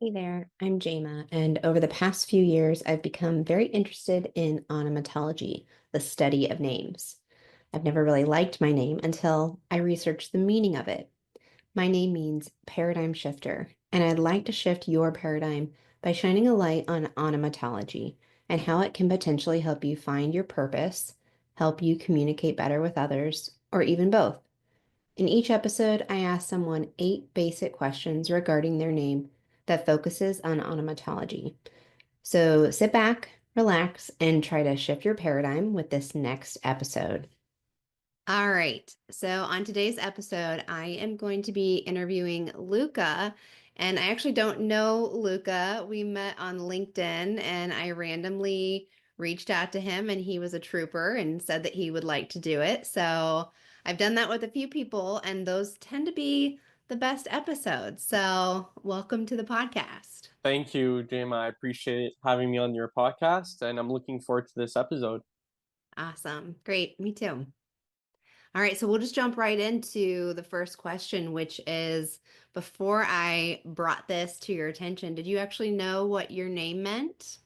Hey there, I'm Jama, and over the past few years, I've become very interested in onomatology, the study of names. I've never really liked my name until I researched the meaning of it. My name means paradigm shifter, and I'd like to shift your paradigm by shining a light on onomatology and how it can potentially help you find your purpose, help you communicate better with others, or even both. In each episode, I ask someone 8 basic questions regarding their name that focuses on onomatology. So sit back, relax, and try to shift your paradigm with this next episode. All right. So on today's episode, I am going to be interviewing Luca. And I actually don't know Luca. We met on LinkedIn and I randomly reached out to him and he was a trooper and said that he would like to do it. So I've done that with a few people and those tend to be the best episodes. So welcome to the podcast. Thank you, Jama. I appreciate having me on your podcast, and I'm looking forward to this episode. Awesome. Great. Me too. All right, so we'll just jump right into the first question, which is before I brought this to your attention, did you actually know what your name meant?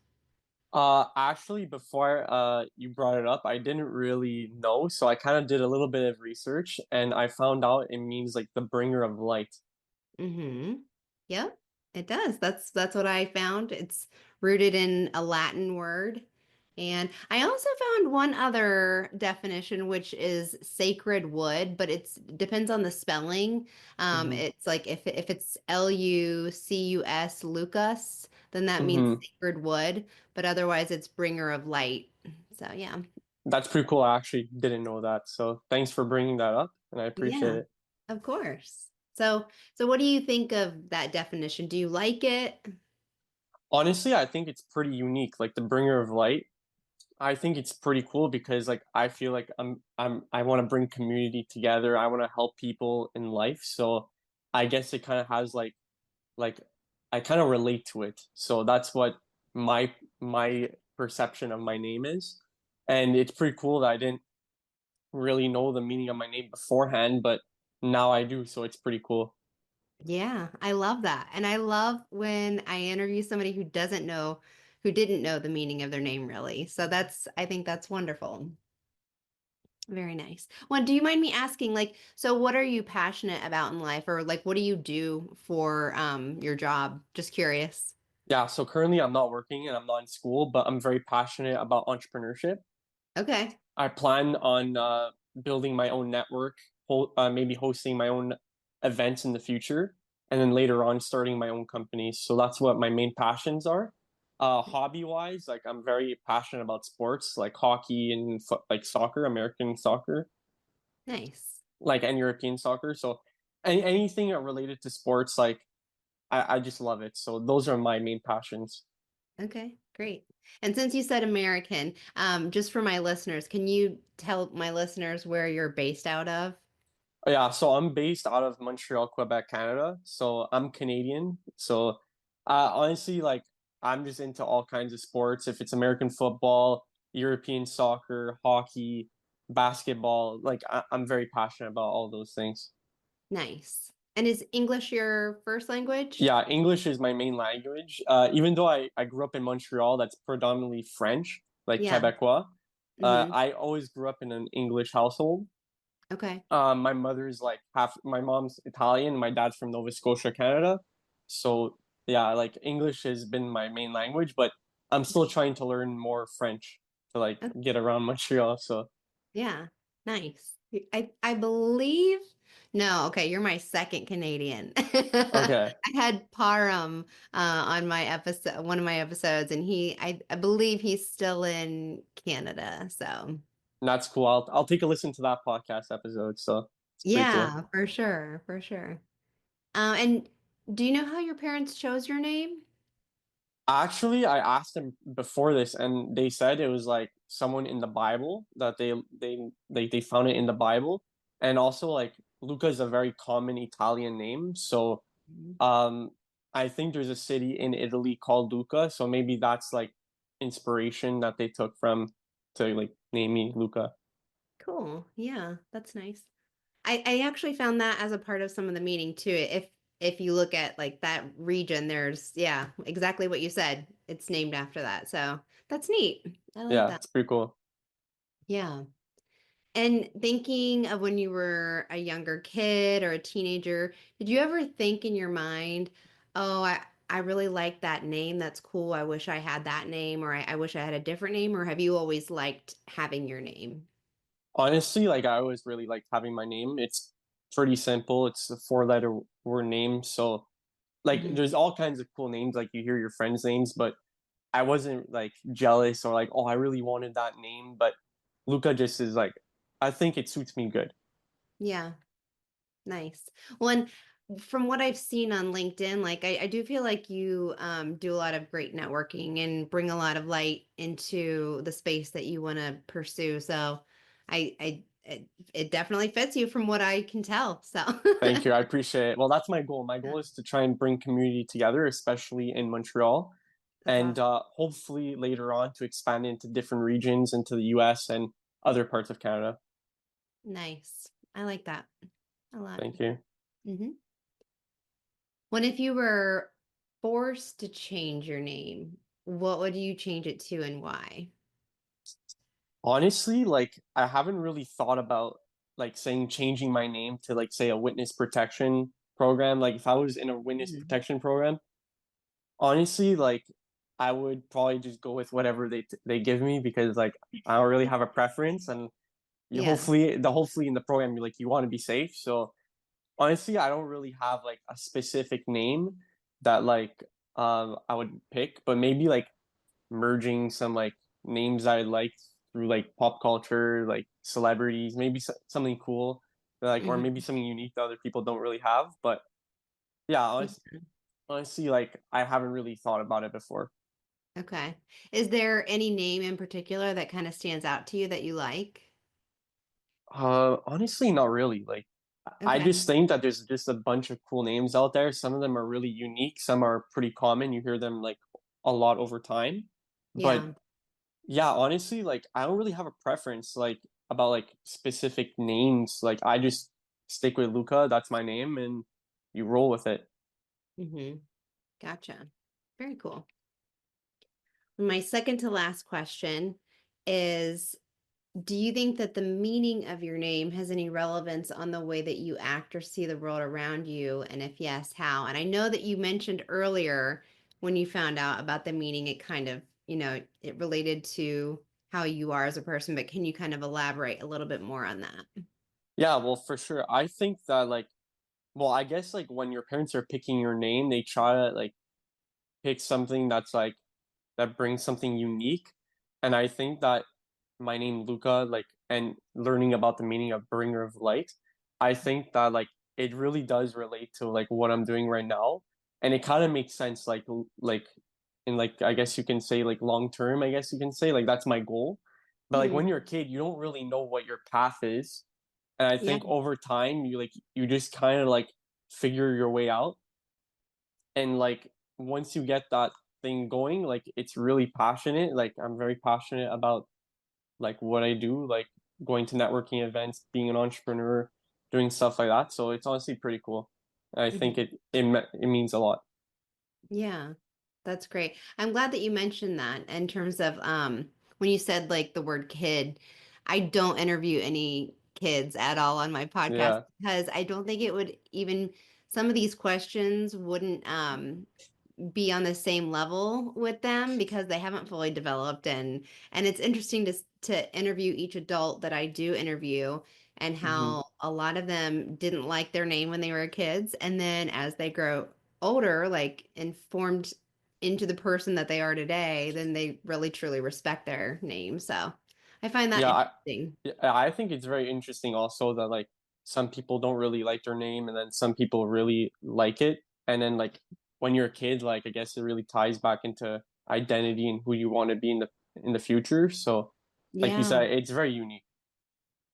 Actually, before you brought it up, I didn't really know, so I kind of did a little bit of research, and I found out it means like the bringer of light. Mm-hmm. Yep, it does. That's what I found. It's rooted in a Latin word. And I also found one other definition, which is sacred wood, but it's depends on the spelling. hmm It's like if it's Lucus, Lucas, then that means hmm sacred wood, but otherwise it's bringer of light. So yeah. That's pretty cool. I actually didn't know that, so thanks for bringing that up, and I appreciate Yeah, it. of course. So what do you think of that definition? Do you like it? Honestly, I think it's pretty unique, like the bringer of light. I think it's pretty cool because like I feel like I want to bring community together. I want to help people in life. So I guess it kind of has like I kind of relate to it. So that's what my perception of my name is. And it's pretty cool that I didn't really know the meaning of my name beforehand, but now I do, so it's pretty cool. Yeah, I love that. And I love when I interview somebody who didn't know the meaning of their name really. So I think that's wonderful. Very nice. Well, do you mind me asking, like, so what are you passionate about in life, or like, what do you do for your job? Just curious. Yeah, so currently I'm not working and I'm not in school, but I'm very passionate about entrepreneurship. Okay. I plan on building my own network, maybe hosting my own events in the future, and then later on starting my own company. So that's what my main passions are. Hobby wise, like I'm very passionate about sports, like hockey and like soccer, American soccer, Nice. like and European soccer. So anything related to sports, like I just love it. So those are my main passions. Okay, great. And since you said American, just for my listeners, can you tell my listeners where you're based out of? Yeah, so I'm based out of Montreal, Quebec, Canada. So I'm Canadian. So honestly, like I'm just into all kinds of sports. If it's American football, European soccer, hockey, basketball, like I'm very passionate about all those things. Nice. And is English your first language? Yeah, English is my main language. Even though I grew up in Montreal, that's predominantly French, like Yeah. Quebecois. Hmm. I always grew up in an English household. Okay. My mother's like half, my mom's Italian, my dad's from Nova Scotia, Canada. So yeah, like English has been my main language, but I'm still trying to learn more French to like Okay. get around Montreal. So Yeah. Nice. I believe no, okay, you're my second Canadian. I okay, had Parham on my episode, one of my episodes, and I believe he's still in Canada. So that's cool. I'll take a listen to that podcast episode. So it's pretty cool. yeah, for sure, for sure. And do you know how your parents chose your name? Actually, I asked them before this, and they said it was like someone in the Bible that they found it in the Bible, and also like Luca is a very common Italian name, so Mhm. Um, I think there's a city in Italy called Luca, so maybe that's like inspiration that they took from to like name me Luca. Cool. Yeah, that's nice. I actually found that as a part of some of the meaning too. if you look at like that region, there's, yeah, exactly what you said. It's named after that. So that's neat. I like Yeah, that. it's pretty cool. Yeah. And thinking of when you were a younger kid or a teenager, did you ever think in your mind, oh, I really like that name. That's cool. I wish I had that name, or I wish I had a different name, or have you always liked having your name? Honestly, like I always really liked having my name. It's pretty simple. It's a four-letter word name. So like Hmm. there's all kinds of cool names, like you hear your friends' names, but I wasn't like jealous or like, oh, I really wanted that name. But Luca just is like, I think it suits me good. Yeah. Nice. Well, and from what I've seen on LinkedIn, like I do feel like you do a lot of great networking and bring a lot of light into the space that you want to pursue. So it definitely fits you from what I can tell. So Thank you. I appreciate it. Well, that's my goal. My goal is to try and bring community together, especially in Montreal, that's and awesome. hopefully later on to expand into different regions, into the US and other parts of Canada. Nice. I like that a lot. Thank you. Hmm. When if you were forced to change your name, what would you change it to and why? Honestly, like I haven't really thought about like saying changing my name to like say a witness protection program. Like if I was in a witness Mhm. protection program, honestly, like I would probably just go with whatever they give me because like I don't really have a preference and you Yeah. hopefully in the program you like you want to be safe. So honestly, I don't really have like a specific name that like I would pick, but maybe like merging some like names I liked through like pop culture, like celebrities, maybe something cool, like or maybe Hmm. something unique that other people don't really have. But yeah, honestly, like I haven't really thought about it before. Okay. Is there any name in particular that kind of stands out to you that you like? Honestly, not really. Like I Okay. just think that there's just a bunch of cool names out there. Some of them are really unique, some are pretty common. You hear them like a lot over time. But Yeah. yeah, honestly, like I don't really have a preference like about like specific names. Like I just stick with Luca, that's my name, and you roll with it. Hmm. Gotcha. Very cool. My second to last question is, do you think that the meaning of your name has any relevance on the way that you act or see the world around you? And if yes, how? And I know that you mentioned earlier when you found out about the meaning, it kind of, it related to how you are as a person, but can you kind of elaborate a little bit more on that? Yeah, well, for sure. I think that like well, I guess like when your parents are picking your name, they try to like pick something that's like that brings something unique. And I think that my name Luca, like, and learning about the meaning of bringer of light, I think that like it really does relate to like what I'm doing right now, and it kind of makes sense, like in like I guess you can say like long term, I guess you can say like that's my goal. But like when Hmm. you're a kid, you don't really know what your path is, and I Yeah. think over time you just kind of like figure your way out, and like once you get that thing going, like it's really passionate. Like I'm very passionate about like what I do, like going to networking events, being an entrepreneur, doing stuff like that. So it's honestly pretty cool. I think Hmm. it means a lot. Yeah, that's great. I'm glad that you mentioned that in terms of when you said like the word kid. I don't interview any kids at all on my podcast Yeah. because I don't think it would even some of these questions wouldn't be on the same level with them because they haven't fully developed, and it's interesting to interview each adult that I do interview and Hmm. how a lot of them didn't like their name when they were kids, and then as they grow older, like informed into the person that they are today, then they really truly respect their name. So I find that Yeah, interesting. I think it's very interesting also that like some people don't really like their name and then some people really like it. And then like when you're a kid, like I guess it really ties back into identity and who you want to be in the future. So like you Yeah, said, it's very unique.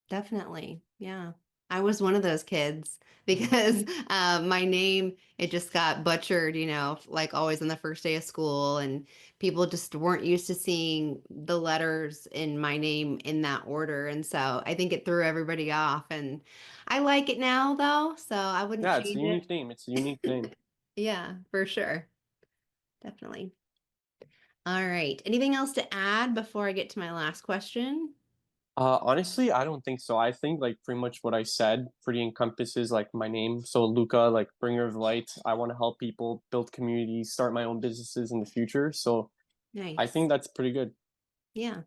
definitely. Yeah. I was one of those kids because my name, it just got butchered, like always on the first day of school, and people just weren't used to seeing the letters in my name in that order. And so I think it threw everybody off. And I like it now, though, so I wouldn't Yeah, it's a change it. unique name. It's a unique name. Yeah, for sure. Definitely. All right. Anything else to add before I get to my last question? Honestly, I don't think so. I think like pretty much what I said pretty encompasses like my name. So Luca, like bringer of light. I want to help people build communities, start my own businesses in the future. So I Nice. think that's pretty good. Yeah.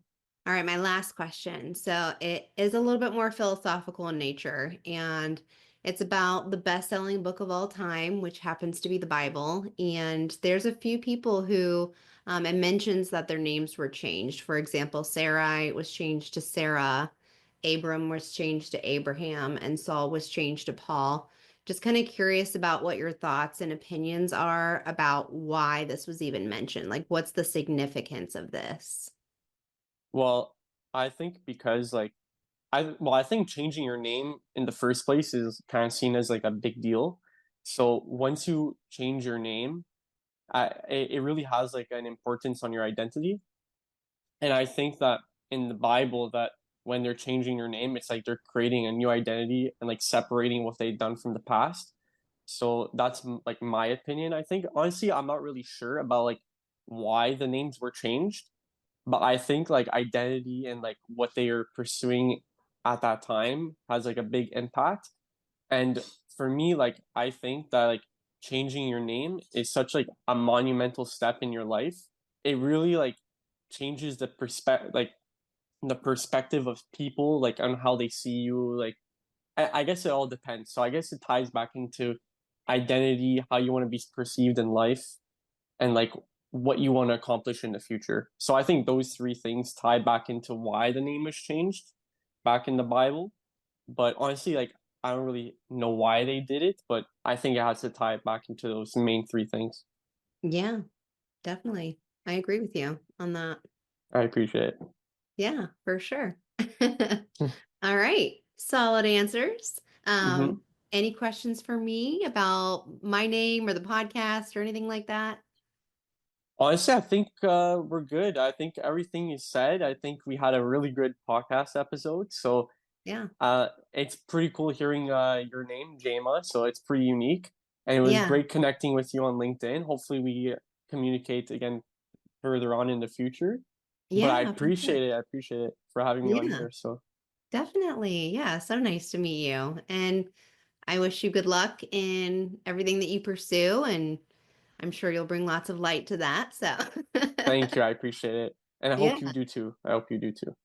All right, my last question. So it is a little bit more philosophical in nature, and it's about the best-selling book of all time, which happens to be the Bible. And there's a few people who it mentions that their names were changed. For example, Sarai was changed to Sarah, Abram was changed to Abraham, and Saul was changed to Paul. Just kind of curious about what your thoughts and opinions are about why this was even mentioned. Like, what's the significance of this? Well, I think because like I think changing your name in the first place is kind of seen as like a big deal. So once you change your name, it really has like an importance on your identity. And I think that in the Bible, that when they're changing your name, it's like they're creating a new identity and like separating what they've done from the past. So that's like my opinion. I think honestly, I'm not really sure about like why the names were changed, but I think like identity and like what they are pursuing at that time has like a big impact. And for me, like I think that like changing your name is such like a monumental step in your life. It really like changes the perspective of people like on how they see you. Like I guess it all depends. So I guess it ties back into identity, how you want to be perceived in life, and like what you want to accomplish in the future. So I think those three things tie back into why the name was changed back in the Bible. But honestly, like I don't really know why they did it, but I think it has to tie back into those main three things. Yeah, definitely. I agree with you on that. I appreciate it. Yeah, for sure. All right. Solid answers. Mm-hmm. Any questions for me about my name or the podcast or anything like that? Honestly, I think we're good. I think everything is said. I think we had a really good podcast episode. So Yeah. it's pretty cool hearing your name, Jama. So it's pretty unique. And it was Yeah. great connecting with you on LinkedIn. Hopefully, we communicate again further on in the future. But I Yeah, for appreciate sure. it. I appreciate it for having me on Yeah, here. So definitely. Yeah, so nice to meet you. And I wish you good luck in everything that you pursue, and I'm sure you'll bring lots of light to that. So, thank you. I appreciate it. And I hope you yeah. do too. I hope you do too.